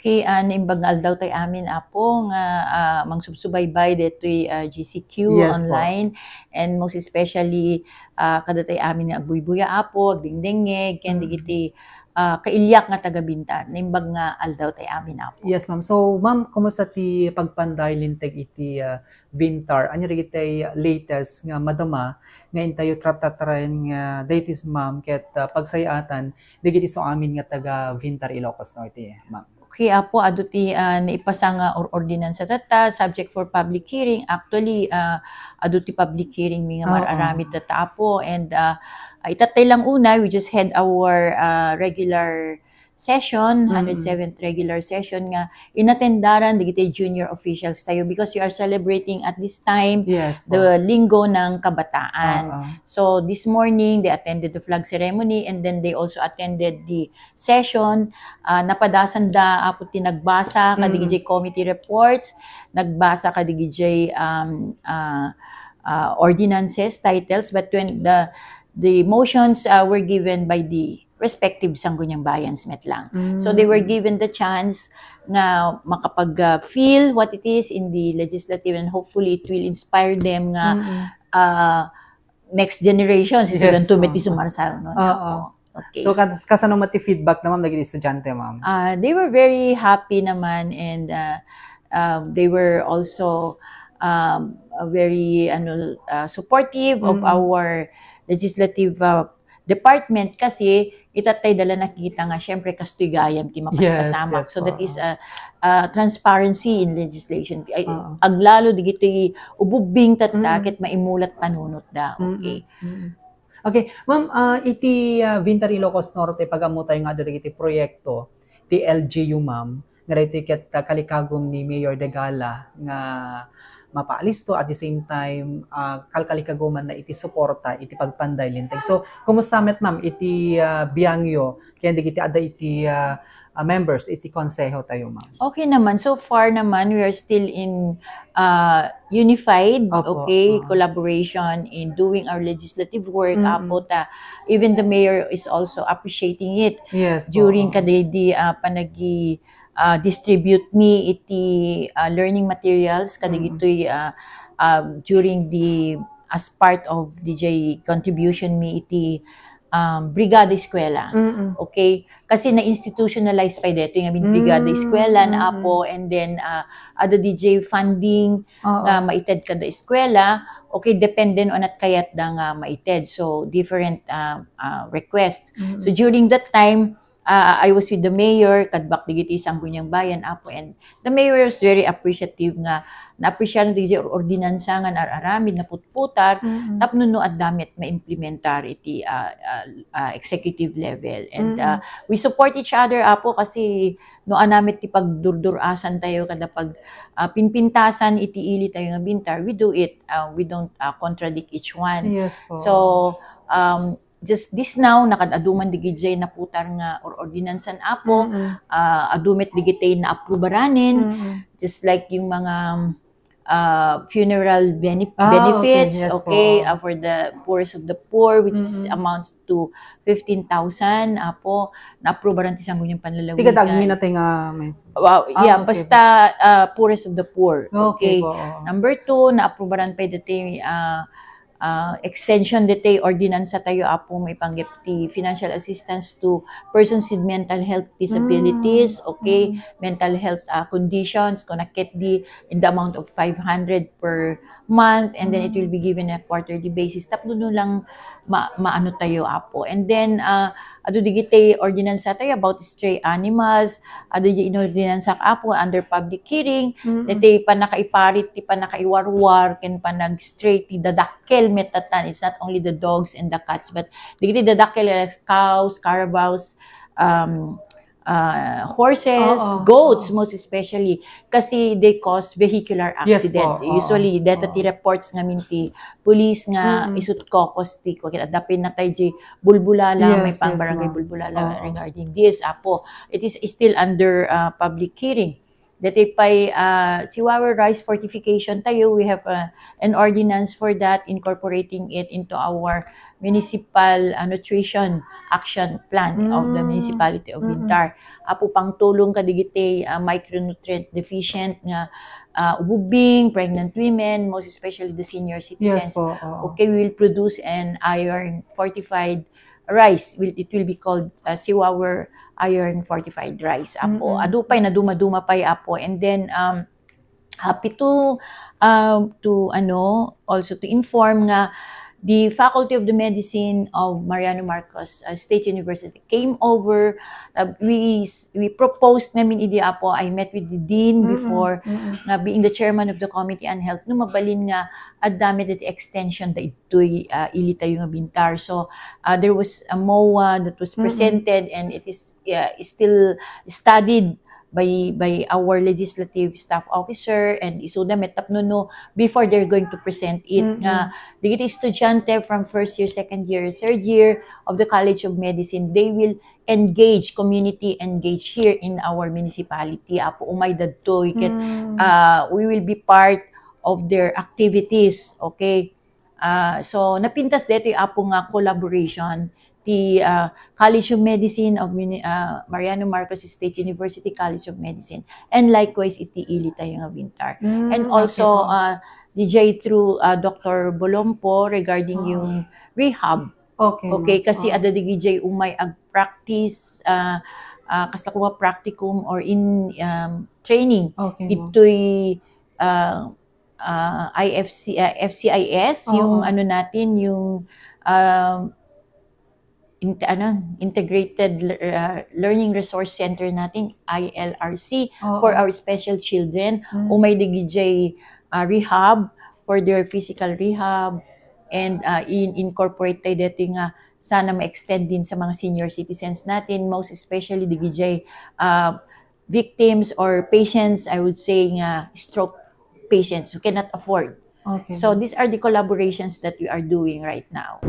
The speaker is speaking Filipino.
Okay, naimbagal daw tay amin apo nga mangsubsubaybay detoy GCQ Yes po. online and most especially kada tay amin nga agbuy-buya apo, agdingdingeg, ken digiti kailyak nga taga Bintan. Naimbag nga aldaw tay amin apo. Yes, ma'am. So, ma'am, kumusta ti pagpanday linteg iti Vintar? Ano rin iti latest nga madama nga intayo tratatarayan nga datis, ma'am, ket pagsayatan, digiti so amin nga taga Vintar Ilocos Norte, ma'am. Okay, apo adu ti naipasa nga ordinansa tata subject for public hearing. Actually adu ti public hearing mi nga mararamid tata apo and itatay lang una we just had our regular session, 107th regular session nga inatendaran digiti junior officials tayo because you are celebrating at this time Yes, the linggo ng kabataan. So this morning they attended the flag ceremony and then they also attended the session. Napadasan da apo ti nagbasa kadigiti committee reports, nagbasa kadigiti ordinances titles, but when the motions were given by the respective Sangguniang Bayans met lang. So they were given the chance na makapag-feel what it is in the legislative and hopefully it will inspire them nga next generation si Sudan Tumeti Sumarsal no. Okay. So kasano mati feedback naman naging estudyante, ma'am? They were very happy naman and they were also very supportive of our legislative department kasi itatay dala nakita nga syempre kastigayam ti mapaspasamak. So that is transparency in legislation. Aglalo digiti ububing tata ket maimulat panunot da. Okay. Okay, ma'am, iti Vintar Ilocos Norte pagamutay nga dagiti proyekto ti LGU, ma'am, nga iti ket kalikagom ni Mayor De Gala nga mapaalisto at the same time kalkalikaguman na iti suporta iti pagpanday linteg. So kumusta met, ma'am, iti biyangyo ken digiti adda iti members iti konseho tayo, ma'am? Okay naman, so far naman we are still in unified collaboration in doing our legislative work. Apo ta even the mayor is also appreciating it. Yes, during kadidi panagi distribute me iti learning materials kadigitoy during the as part of DJ contribution me iti Brigada Eskwela. Okay? Kasi na-institutionalize pa dito yung Brigada Eskwela na apo and then ada DJ funding nga maited kada eskwela. Okay, dependent on at kayat da nga maited. So, different requests. So, during that time, I was with the mayor, kadbak digiti Sangguniang Bayan apo, and the mayor was very appreciative nga na-appreciate digiti ordinansa nga nararamid na putputar tapno no at damit ma-implementar iti executive level. And we support each other apo kasi no anamit ti pagdurdurasan tayo kada pag pinpintasan iti ili tayo nga bintar, we do it. We don't contradict each one. Yes po. So just this now nakadaduman digijay na putar nga or ordinansan apo adumet digitay na aprobaranin just like yung mga funeral benefits for the poorest of the poor which is amounts to 15,000 apo na-aprobaran ti Sangguniang Panlalawigan. Tigadagmi na tayo nga basta poorest of the poor. Okay. Number 2 na-aprobaran pa dito extension dito ordinansa tayo apo may panggip ti financial assistance to persons with mental health disabilities, mental health conditions, connected in the amount of 500 per month and then it will be given a quarterly basis. Tapos doon lang maano tayo apo. And then ado digiti ordinansa tayo about stray animals, ado di ordinansa apo under public hearing, dito panakaiparit ti panakaiwarwar ken panag-stray ti dadakkel metatan. It's not only the dogs and the cats but digiti dadakkel like cows, carabaos, horses, goats most especially kasi they cause vehicular accident. Usually data ti reports nga minti police nga isut kokos ti ko dapin na tay di bulbulala may pangbarangay bulbulala regarding this apo. It is still under public hearing. Dati pa'y Siwawa rice fortification tayo. We have an ordinance for that, incorporating it into our municipal nutrition action plan of the municipality of Bintar. Apo pang tulong kadigiti micronutrient deficient nga ububing, pregnant women, most especially the senior citizens. Yes po. Okay, we will produce an iron fortified rice. It will be called Siwawa iron fortified rice. Apo, adupay na duma-duma pay apo. And then happy to also to inform nga the Faculty of the Medicine of Mariano Marcos State University came over. We proposed namin idi apo. I met with the dean before, being the chairman of the Committee on Health. No mabalin nga at dami that extension da ito'y ilitayo nga Bintar. So there was a MOA that was presented, and it is still studied by our legislative staff officer and isuda metapnuno before they're going to present it. Nga digiti estudyante from first year, second year, third year of the College of Medicine, they will community engage here in our municipality. Apo umay dadtoy ket we will be part of their activities. Okay, so napintas dito apo nga collaboration the College of Medicine of Mariano Marcos State University College of Medicine, and likewise iti ili tayo nga Bintar. And also DJ through Dr. Bolompo regarding yung rehab. Okay, kasi ada DJ umay ag-practice kasta ko practicum or in training. Ito'y FCIS, yung ano natin, yung Integrated Learning Resource Center natin, ILRC, for our special children. Umay digijay rehab for their physical rehab, and incorporate tayo dito nga sana ma-extend din sa mga senior citizens natin, most especially digijay victims or patients, I would say nga stroke patients who cannot afford. So these are the collaborations that we are doing right now.